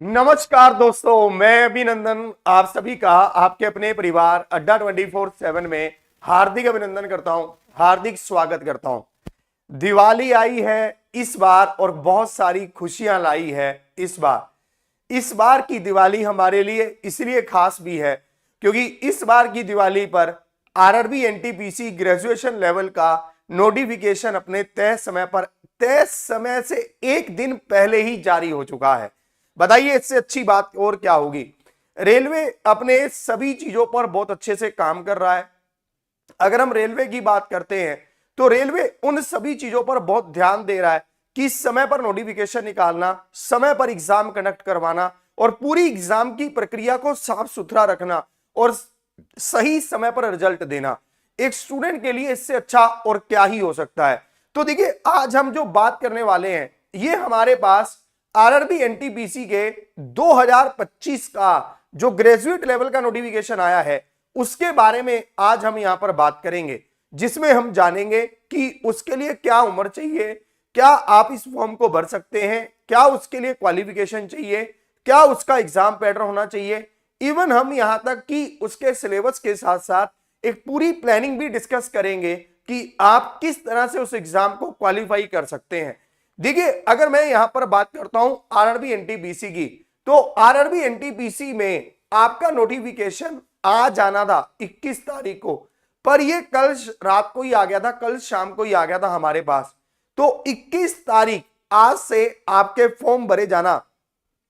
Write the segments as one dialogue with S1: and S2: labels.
S1: नमस्कार दोस्तों, मैं अभिनंदन आप सभी का आपके अपने परिवार अड्डा 24/7 में हार्दिक अभिनंदन करता हूं, हार्दिक स्वागत करता हूं। दिवाली आई है इस बार और बहुत सारी खुशियां लाई है इस बार की दिवाली हमारे लिए इसलिए खास भी है क्योंकि इस बार की दिवाली पर आरआरबी एनटीपीसी ग्रेजुएशन लेवल का नोटिफिकेशन अपने तय समय से एक दिन पहले ही जारी हो चुका है। बताइए इससे अच्छी बात और क्या होगी। रेलवे अपने सभी चीजों पर बहुत अच्छे से काम कर रहा है। अगर हम रेलवे की बात करते हैं तो रेलवे उन सभी चीजों पर बहुत ध्यान दे रहा है कि समय पर नोटिफिकेशन निकालना, समय पर एग्जाम कंडक्ट करवाना और पूरी एग्जाम की प्रक्रिया को साफ सुथरा रखना और सही समय पर रिजल्ट देना। एक स्टूडेंट के लिए इससे अच्छा और क्या ही हो सकता है। तो देखिए, आज हम जो बात करने वाले हैं ये हमारे पास आरआरबी एनटीपीसी के 2025 का जो ग्रेजुएट लेवल का नोटिफिकेशन आया है उसके बारे में आज हम यहां पर बात करेंगे, जिसमें हम जानेंगे कि उसके लिए क्या उम्र चाहिए, क्या आप इस फॉर्म को भर सकते हैं, क्या उसके लिए क्वालिफिकेशन चाहिए, क्या उसका एग्जाम पैटर्न होना चाहिए। इवन हम यहां तक कि उसके सिलेबस के साथ साथ एक पूरी प्लानिंग भी डिस्कस करेंगे कि आप किस तरह से उस एग्जाम को क्वालिफाई कर सकते हैं। देखिए, अगर मैं यहां पर बात करता हूं आरआरबी एनटीपीसी की, तो आरआरबी एनटीपीसी में आपका नोटिफिकेशन आ जाना था 21 तारीख को, पर ये कल रात को ही आ गया था, कल शाम को ही आ गया था हमारे पास। तो 21 तारीख आज से आपके फॉर्म भरे जाना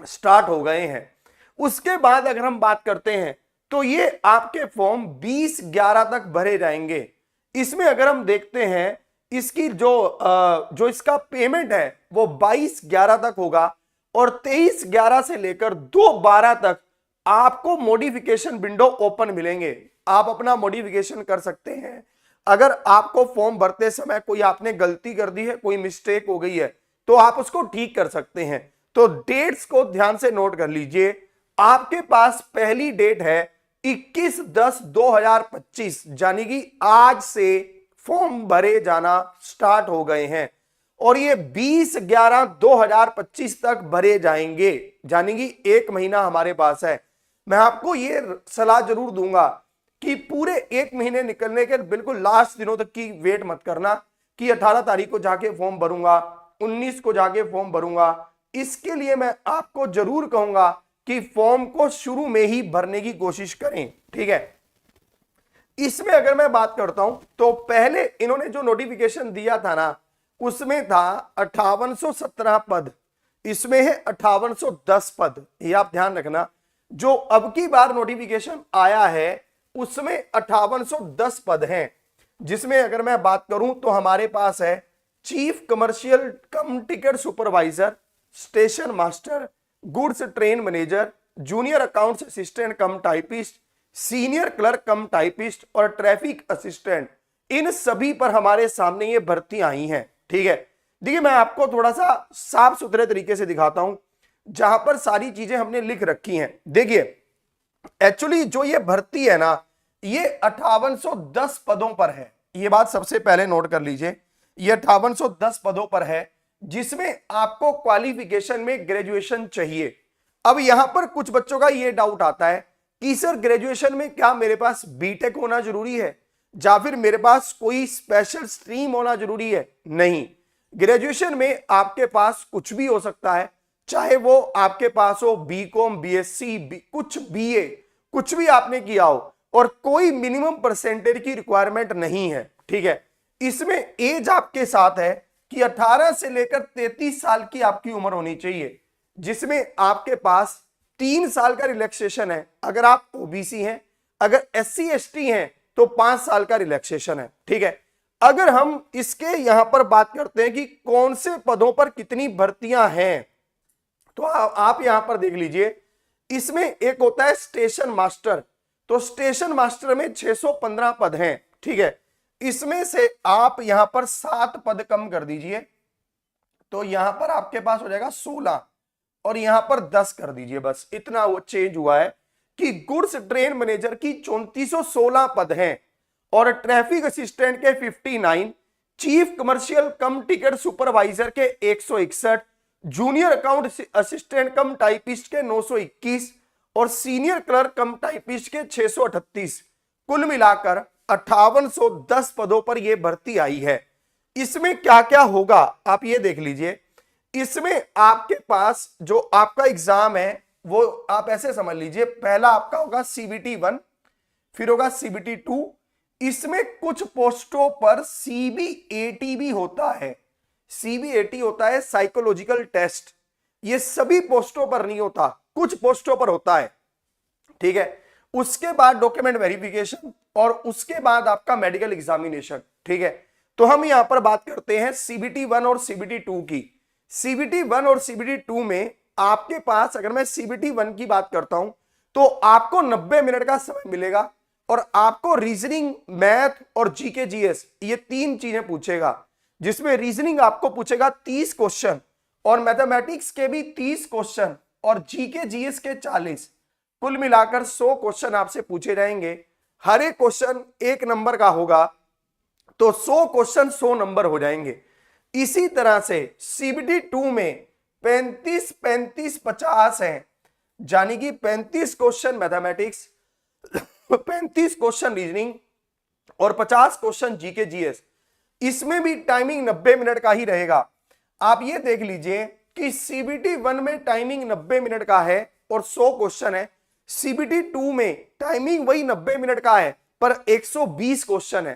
S1: स्टार्ट हो गए हैं। उसके बाद अगर हम बात करते हैं तो ये आपके फॉर्म 20/11 तक भरे जाएंगे। इसमें अगर हम देखते हैं इसकी जो इसका पेमेंट है वो 22/11 तक होगा और 23/11 से लेकर 2/12 तक आपको मॉडिफिकेशन विंडो ओपन मिलेंगे। आप अपना मॉडिफिकेशन कर सकते हैं। अगर आपको फॉर्म भरते समय कोई आपने गलती कर दी है, कोई मिस्टेक हो गई है, तो आप उसको ठीक कर सकते हैं। तो डेट्स को ध्यान से नोट कर लीजिए। आपके पास पहली डेट है 21/10/2025, यानी कि आज से फॉर्म भरे जाना स्टार्ट हो गए हैं और ये 20/11/2025 तक भरे जाएंगे, यानी कि एक महीना हमारे पास है। मैं आपको ये सलाह जरूर दूंगा कि पूरे एक महीने निकलने के बिल्कुल लास्ट दिनों तक की वेट मत करना कि 18 तारीख को जाके फॉर्म भरूंगा, 19 को जाके फॉर्म भरूंगा। इसके लिए मैं आपको जरूर कहूंगा कि फॉर्म को शुरू में ही भरने की कोशिश करें, ठीक है। इसमें अगर मैं बात करता हूं तो पहले इन्होंने जो नोटिफिकेशन दिया था ना, उसमें था 5817 पद, इसमें है 5810 पद। ये आप ध्यान रखना। जो अब की बार नोटिफिकेशन आया है उसमें 5810 पद हैं, जिसमें अगर मैं बात करूं तो हमारे पास है चीफ कमर्शियल कम ticket supervisor, station master, goods train manager, junior accounts assistant कम टाइपिस्ट, सीनियर क्लर्क कम टाइपिस्ट और ट्रैफिक असिस्टेंट। इन सभी पर हमारे सामने ये भर्तियां आई हैं, ठीक है। देखिए, मैं आपको थोड़ा सा साफ सुथरे तरीके से दिखाता हूं जहां पर सारी चीजें हमने लिख रखी हैं। देखिए, एक्चुअली जो ये भर्ती है ना, ये 5810 पदों पर है। ये बात सबसे पहले नोट कर लीजिए, ये 5810 पदों पर है, जिसमें आपको क्वालिफिकेशन में ग्रेजुएशन चाहिए। अब यहां पर कुछ बच्चों का ये डाउट आता है कि सर ग्रेजुएशन में क्या मेरे पास बीटेक होना जरूरी है या फिर मेरे पास कोई स्पेशल स्ट्रीम होना जरूरी है? नहीं, ग्रेजुएशन में आपके पास कुछ भी हो सकता है, चाहे वो आपके पास हो बीकॉम, बीएससी, कुछ बीए, कुछ भी आपने किया हो, और कोई मिनिमम परसेंटेज की रिक्वायरमेंट नहीं है, ठीक है। इसमें एज आपके साथ है कि 18 से लेकर 33 साल की आपकी उम्र होनी चाहिए, जिसमें आपके पास 3 साल का रिलैक्सेशन है अगर आप ओबीसी हैं, अगर एससी एसटी हैं तो 5 साल का रिलैक्सेशन है, ठीक है। अगर हम इसके यहां पर बात करते हैं कि कौन से पदों पर कितनी भर्तियां हैं, तो आप यहां पर देख लीजिए। इसमें एक होता है स्टेशन मास्टर, तो स्टेशन मास्टर में 615 पद हैं, ठीक है। इसमें से आप यहां पर 7 पद कम कर दीजिए, तो यहां पर आपके पास हो जाएगा 16 और यहां पर 10 कर दीजिए। बस इतना वो चेंज हुआ है कि गुड्स ट्रेन मैनेजर की 3416 पद हैं और ट्रैफिक असिस्टेंट के 59, चीफ कमर्शियल कम टिकट सुपरवाइजर के 161, जूनियर अकाउंट असिस्टेंट कम टाइपिस्ट के 921 और सीनियर क्लर्क कम टाइपिस्ट के 638, कुल मिलाकर 5810 पदों पर यह भर्ती आई है। इसमें क्या क्या होगा आप ये देख लीजिए। इसमें आपके पास जो आपका एग्जाम है वो आप ऐसे समझ लीजिए, पहला आपका होगा CBT 1, फिर होगा CBT 2। इसमें कुछ पोस्टों पर CBAT भी होता है। CBAT होता है साइकोलॉजिकल टेस्ट। ये सभी पोस्टों पर नहीं होता, कुछ पोस्टों पर होता है, ठीक है। उसके बाद डॉक्यूमेंट वेरिफिकेशन और उसके बाद आपका मेडिकल एग्जामिनेशन, ठीक है। तो हम यहां पर बात करते हैं CBT 1 और CBT 2 की। CBT 1 और CBT 2 में आपके पास, अगर मैं CBT 1 की बात करता हूं तो आपको 90 मिनट का समय मिलेगा और आपको रीजनिंग, मैथ और जीके जीएस ये 3 चीजें पूछेगा, जिसमें रीजनिंग आपको पूछेगा 30 क्वेश्चन और मैथमेटिक्स के भी 30 क्वेश्चन और जीके जीएस के 40, कुल मिलाकर 100 क्वेश्चन आपसे पूछे जाएंगे। हर एक क्वेश्चन 1 नंबर का होगा तो 100 क्वेश्चन 100 नंबर हो जाएंगे। इसी तरह से CBT 2 में 35 35 50 है, यानी कि 35 क्वेश्चन मैथमेटिक्स, 35 क्वेश्चन रीजनिंग और 50 क्वेश्चन जीके जीएस। इसमें भी टाइमिंग 90 मिनट का ही रहेगा। आप ये देख लीजिए कि CBT 1 में टाइमिंग 90 मिनट का है और 100 क्वेश्चन है। CBT 2 में टाइमिंग वही 90 मिनट का है पर 120 क्वेश्चन है।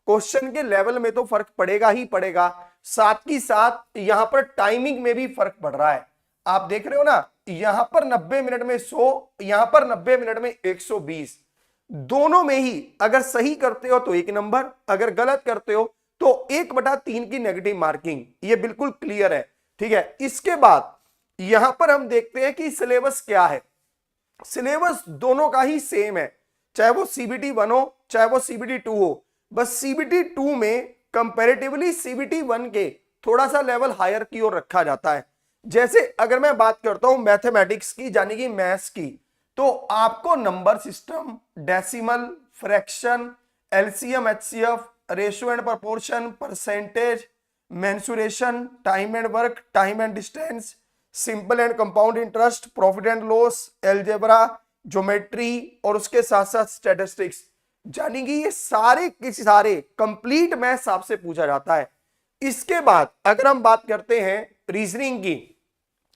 S1: क्वेश्चन के लेवल में तो फर्क पड़ेगा ही पड़ेगा, साथ ही साथ यहां पर टाइमिंग में भी फर्क पड़ रहा है। आप देख रहे हो ना, यहां पर 90 मिनट में 100, यहां पर 90 मिनट में 120। दोनों में ही अगर सही करते हो तो 1 नंबर, अगर गलत करते हो तो 1/3 की नेगेटिव मार्किंग। ये बिल्कुल क्लियर है, ठीक है। इसके बाद यहां पर हम देखते हैं कि सिलेबस क्या है। सिलेबस दोनों का ही सेम है, चाहे वो CBT 1 हो चाहे वो CBT 2 हो। बस CBT 2 में कंपैरेटिवली CBT 1 के थोड़ा सा लेवल हायर की ओर रखा जाता है। जैसे अगर मैं बात करता हूं मैथमेटिक्स की, यानी कि मैथ्स की, तो आपको number system, decimal, fraction, LCM HCF, ratio and proportion, percentage, mensuration, time and work, time and distance, simple and compound interest, profit and loss, algebra, geometry और उसके साथ साथ स्टैटिस्टिक्स, यानी कि ये सारे के सारे कंप्लीट मैथ्स आपसे पूछा जाता है। इसके बाद अगर हम बात करते हैं रीजनिंग की,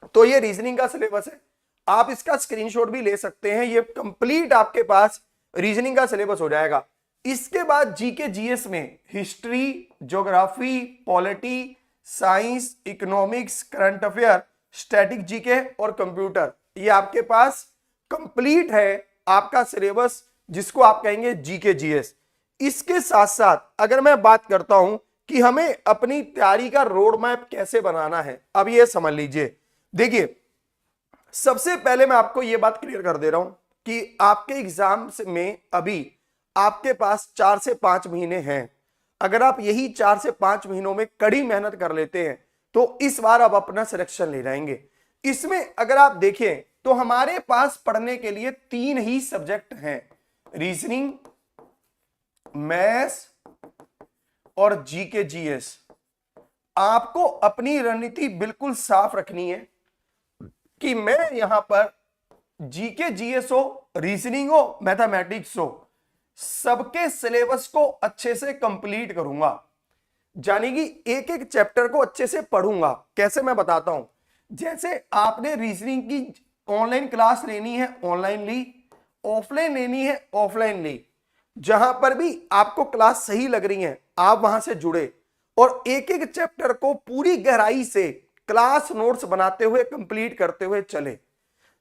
S1: तो ये रीजनिंग का सिलेबस है। आप इसका स्क्रीनशॉट भी ले सकते हैं, ये कंप्लीट आपके पास रीजनिंग का सिलेबस हो जाएगा। इसके बाद जीके जीएस में history, geography, polity, science, economics, current affair, static GK और कंप्यूटर, ये आपके पास कंप्लीट है आपका सिलेबस, जिसको आप कहेंगे जीके जीएस। इसके साथ साथ अगर मैं बात करता हूं कि हमें अपनी तैयारी का रोड मैप कैसे बनाना है, अब ये समझ लीजिए। देखिए, सबसे पहले मैं आपको यह बात क्लियर कर दे रहा हूं कि आपके एग्जाम में अभी आपके पास 4 से 5 महीने हैं। अगर आप यही 4 से 5 महीनों में कड़ी मेहनत कर लेते हैं तो इस बार आप अपना सिलेक्शन ले जाएंगे। इसमें अगर आप देखें तो हमारे पास पढ़ने के लिए 3 ही सब्जेक्ट हैं, रीजनिंग, मैथ्स और जीके जीएस। आपको अपनी रणनीति बिल्कुल साफ रखनी है कि मैं यहां पर जीके जीएस हो, रीजनिंग हो, मैथमेटिक्स हो, सबके सिलेबस को अच्छे से कंप्लीट करूंगा, यानी कि एक एक चैप्टर को अच्छे से पढ़ूंगा। कैसे, मैं बताता हूं। जैसे आपने रीजनिंग की ऑनलाइन क्लास लेनी है, ऑनलाइन ली, ऑफलाइन लेनी है, ऑफलाइन ली, जहां पर भी आपको क्लास सही लग रही है आप वहां से जुड़े और एक एक चैप्टर को पूरी गहराई से क्लास नोट्स बनाते हुए कंप्लीट करते हुए चले।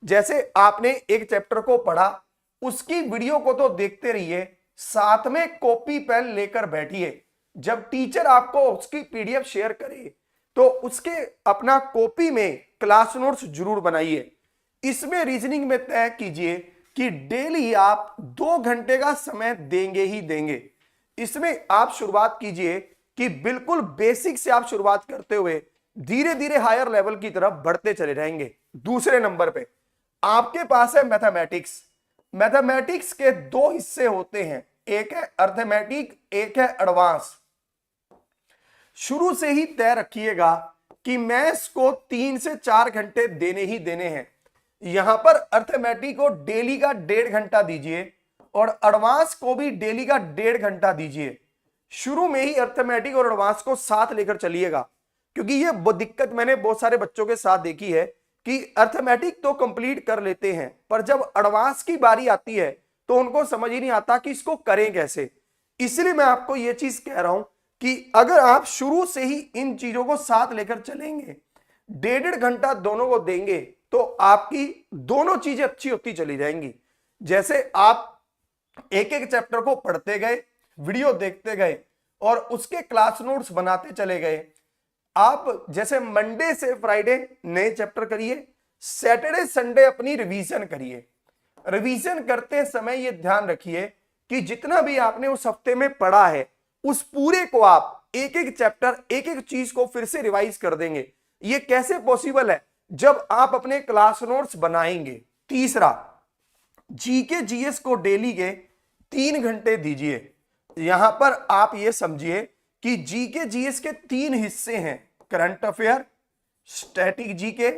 S1: जैसे आपने एक चैप्टर को पढ़ा, उसकी वीडियो को तो देखते रहिए, साथ में कॉपी पेन लेकर बैठिए। जब टीचर आपको उसकी PDF शेयर करे तो उसके अपना कॉपी में क्लास नोट्स जरूर बनाइए। इसमें रीजनिंग में तय कीजिए कि डेली आप 2 घंटे का समय देंगे ही देंगे। इसमें आप शुरुआत कीजिए कि बिल्कुल बेसिक से आप शुरुआत करते हुए धीरे धीरे हायर लेवल की तरफ बढ़ते चले जाएंगे। दूसरे नंबर पे आपके पास है मैथमेटिक्स। मैथमेटिक्स के 2 हिस्से होते हैं, एक है अर्थमेटिक, एक है एडवांस। शुरू से ही तय रखिएगा कि मैथ्स को 3 से 4 घंटे देने ही देने हैं। यहां पर अर्थमेटिक को डेली का 1.5 घंटा दीजिए और एडवांस को भी डेली का 1.5 घंटा दीजिए। शुरू में ही अर्थमेटिक और एडवांस को साथ लेकर चलिएगा, क्योंकि ये दिक्कत मैंने बहुत सारे बच्चों के साथ देखी है कि अर्थमेटिक तो कंप्लीट कर लेते हैं, पर जब एडवांस की बारी आती है तो उनको समझ ही नहीं आता कि इसको करें कैसे। इसलिए मैं आपको ये चीज कह रहा हूं कि अगर आप शुरू से ही इन चीजों को साथ लेकर चलेंगे, 1.5 घंटा दोनों को देंगे, तो आपकी दोनों चीजें अच्छी होती चली जाएंगी। जैसे आप एक एक चैप्टर को पढ़ते गए, वीडियो देखते गए और उसके क्लास नोट्स बनाते चले गए। आप जैसे मंडे से फ्राइडे नए चैप्टर करिए, सैटरडे संडे अपनी रिवीजन करिए। रिवीजन करते समय ये ध्यान रखिए कि जितना भी आपने उस हफ्ते में पढ़ा है उस पूरे को आप एक एक चैप्टर एक एक चीज को फिर से रिवाइज कर देंगे। ये कैसे पॉसिबल है? जब आप अपने क्लास नोट्स बनाएंगे। तीसरा, जीके जीएस को डेली के 3 घंटे दीजिए। यहां पर आप ये समझिए कि जीके जीएस के 3 हिस्से हैं, करंट अफेयर, स्टैटिक जीके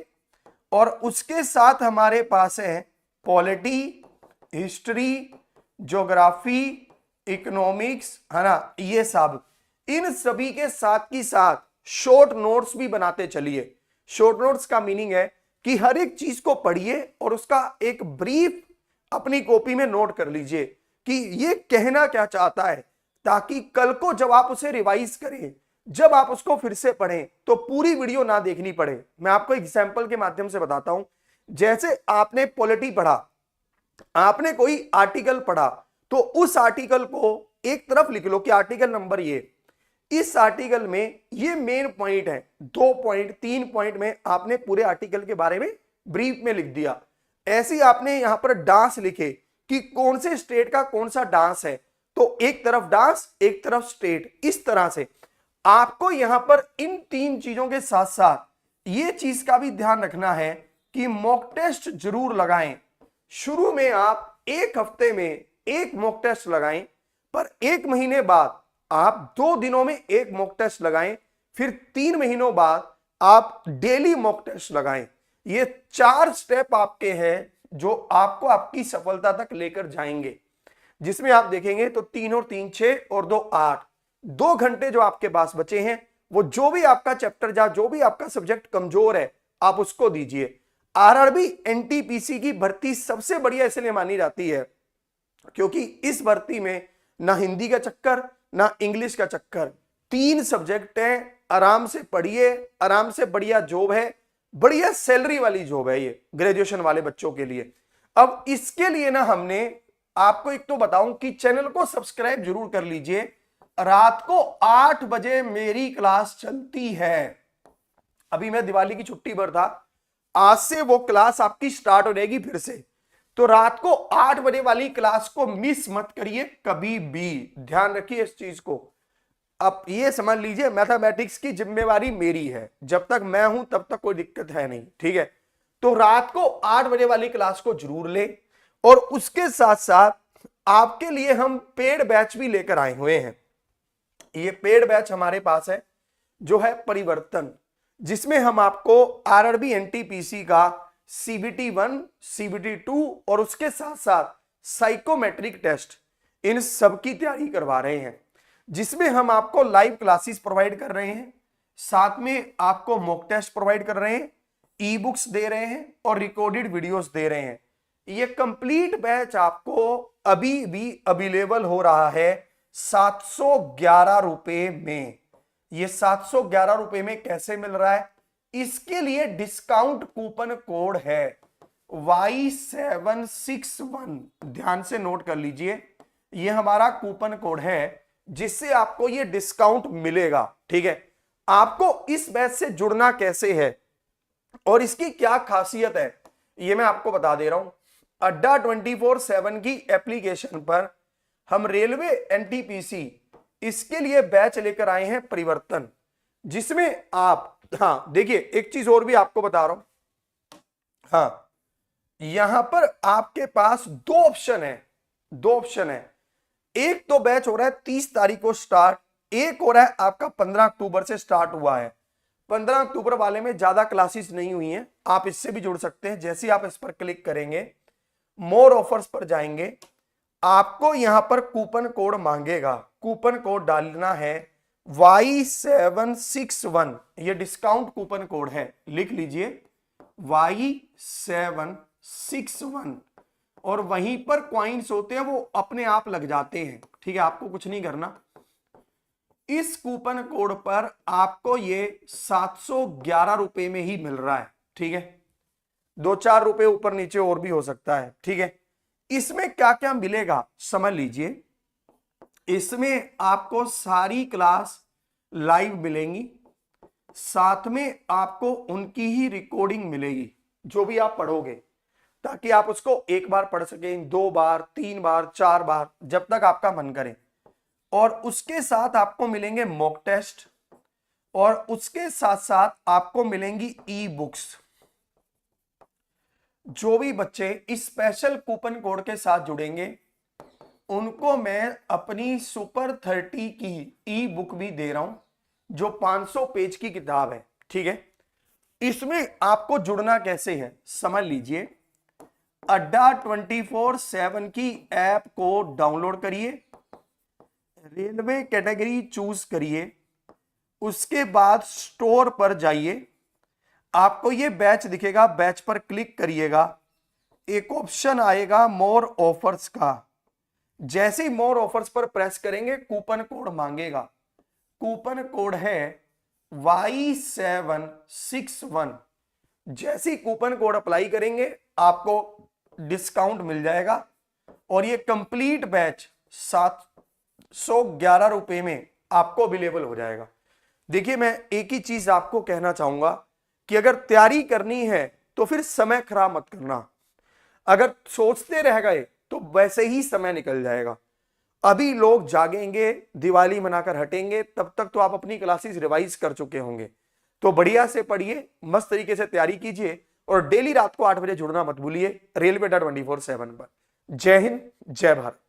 S1: और उसके साथ हमारे पास है पॉलिटी, हिस्ट्री, ज्योग्राफी, इकोनॉमिक्स, है ना, ये सब। इन सभी के साथ की साथ शॉर्ट नोट्स भी बनाते चलिए। शॉर्ट नोट्स का मीनिंग है कि हर एक चीज को पढ़िए और उसका एक ब्रीफ अपनी कॉपी में नोट कर लीजिए कि ये कहना क्या चाहता है, ताकि कल को जब आप उसे रिवाइज करें, जब आप उसको फिर से पढ़ें तो पूरी वीडियो ना देखनी पड़े। मैं आपको एग्जाम्पल के माध्यम से बताता हूं। जैसे आपने पॉलिटी पढ़ा, आपने कोई आर्टिकल पढ़ा, तो उस आर्टिकल को एक तरफ लिख लो कि आर्टिकल नंबर ये, इस आर्टिकल में ये मेन पॉइंट है, 2 पॉइंट 3 पॉइंट में आपने पूरे आर्टिकल के बारे में ब्रीफ में लिख दिया। ऐसे ही आपने यहां पर डांस लिखे कि कौन से स्टेट का कौन सा डांस है, तो एक तरफ डांस एक तरफ स्टेट। इस तरह से आपको यहां पर इन 3 चीजों के साथ साथ ये चीज का भी ध्यान रखना है कि मॉक टेस्ट जरूर लगाएं। शुरू में आप एक हफ्ते में एक मॉक टेस्ट लगाएं, पर 1 महीने बाद आप 2 दिनों में एक मॉक टेस्ट लगाएं, फिर 3 महीनों बाद आप डेली मॉक टेस्ट लगाएं। ये 4 स्टेप आपके हैं जो आपको आपकी सफलता तक लेकर जाएंगे, जिसमें आप देखेंगे तो 3 और 3 6 और 2 8, 2 घंटे जो आपके पास बचे हैं, वो जो भी आपका चैप्टर या जो भी आपका सब्जेक्ट कमजोर है आप उसको दीजिए। आरआरबी एनटीपीसी की भर्ती सबसे बढ़िया इसलिए मानी जाती है क्योंकि इस भर्ती में ना हिंदी का चक्कर ना इंग्लिश का चक्कर, 3 सब्जेक्ट हैं। आराम से पढ़िए, आराम से, बढ़िया जॉब है, बढ़िया सैलरी वाली जॉब है ये ग्रेजुएशन वाले बच्चों के लिए। अब इसके लिए ना हमने आपको एक तो बताऊं कि चैनल को सब्सक्राइब जरूर कर लीजिए। रात को 8 बजे मेरी क्लास चलती है। अभी मैं दिवाली की छुट्टी पर था, आज से वो क्लास आपकी स्टार्ट हो जाएगी फिर से, तो रात को 8 बजे वाली क्लास को मिस मत करिए कभी भी। ध्यान रखिए इस चीज को। अब ये समझ लीजिए मैथमेटिक्स की जिम्मेवारी मेरी है, जब तक मैं हूं तब तक कोई दिक्कत है नहीं, ठीक है। तो रात को 8 बजे वाली क्लास को जरूर ले, और उसके साथ साथ आपके लिए हम पेड बैच भी लेकर आए हुए हैं। ये पेड बैच हमारे पास है जो है परिवर्तन, जिसमें हम आपको आरआरबी एनटीपीसी का CBT 1, CBT 2 और उसके साथ साथ साइकोमेट्रिक टेस्ट, इन सब की तैयारी करवा रहे हैं, जिसमें हम आपको लाइव क्लासेस प्रोवाइड कर रहे हैं, साथ में आपको मॉक टेस्ट प्रोवाइड कर रहे हैं, ई बुक्स दे रहे हैं और रिकॉर्डेड वीडियोस दे रहे हैं। ये कंप्लीट बैच आपको अभी भी अवेलेबल हो रहा है 711 रुपए में। ये 711 रुपए में कैसे मिल रहा है? इसके लिए डिस्काउंट कूपन कोड है Y761, ध्यान से नोट कर लीजिए। ये हमारा कूपन कोड है जिससे आपको ये डिस्काउंट मिलेगा, ठीक है। आपको इस बैच से जुड़ना कैसे है और इसकी क्या खासियत है, ये मैं आपको बता दे रहा हूं। अड्डा 24/7 की एप्लीकेशन पर हम रेलवे एनटीपीसी इसके लिए बैच लेकर आए हैं परिवर्तन, जिसमें आप, हाँ देखिए एक चीज और भी आपको बता रहा हूं। हाँ, यहां पर आपके पास 2 ऑप्शन है। एक तो बैच हो रहा है 30 तारीख को स्टार्ट, एक हो रहा है आपका 15 अक्टूबर से स्टार्ट हुआ है। 15 अक्टूबर वाले में ज्यादा क्लासेस नहीं हुई हैं, आप इससे भी जुड़ सकते हैं। जैसे ही आप इस पर क्लिक करेंगे, मोर ऑफर्स पर जाएंगे, आपको यहां पर कूपन कोड मांगेगा। कूपन कोड डालना है Y761, ये डिस्काउंट कूपन कोड है, लिख लीजिए Y761, और वहीं पर क्वाइंस होते हैं, वो अपने आप लग जाते हैं, ठीक है, आपको कुछ नहीं करना। इस कूपन कोड पर आपको ये 711 रुपए में ही मिल रहा है, ठीक है, 2-4 रुपए ऊपर नीचे और भी हो सकता है, ठीक है। इसमें क्या क्या मिलेगा समझ लीजिए। इसमें आपको सारी क्लास लाइव मिलेंगी, साथ में आपको उनकी ही रिकॉर्डिंग मिलेगी जो भी आप पढ़ोगे, ताकि आप उसको एक बार पढ़ सकें, 2 बार, 3 बार, 4 बार, जब तक आपका मन करे। और उसके साथ आपको मिलेंगे मॉक टेस्ट, और उसके साथ साथ आपको मिलेंगी ई बुक्स। जो भी बच्चे इस स्पेशल कूपन कोड के साथ जुड़ेंगे, उनको मैं अपनी सुपर 30 की ई बुक भी दे रहा हूं, जो 500 पेज की किताब है, ठीक है। इसमें आपको जुड़ना कैसे है समझ लीजिए। अड्डा 24/7 की ऐप को डाउनलोड करिए, रेलवे कैटेगरी चूज करिए, उसके बाद स्टोर पर जाइए, आपको ये बैच दिखेगा, बैच पर क्लिक करिएगा, एक ऑप्शन आएगा मोर ऑफर्स का। जैसे ही मोर ऑफर्स पर प्रेस करेंगे, कूपन कोड मांगेगा, कूपन कोड है Y761। जैसे ही कूपन कोड अप्लाई करेंगे, आपको डिस्काउंट मिल जाएगा, और ये कंप्लीट बैच 711 रुपए में आपको अवेलेबल हो जाएगा। देखिए, मैं एक ही चीज आपको कहना चाहूंगा कि अगर तैयारी करनी है तो फिर समय खराब मत करना। अगर सोचते रह गए तो वैसे ही समय निकल जाएगा। अभी लोग जागेंगे, दिवाली मनाकर हटेंगे, तब तक तो आप अपनी क्लासेस रिवाइज कर चुके होंगे। तो बढ़िया से पढ़िए, मस्त तरीके से तैयारी कीजिए, और डेली रात को 8 बजे जुड़ना मत भूलिए रेलवे.24/7 पर। जय हिंद, जय भारत।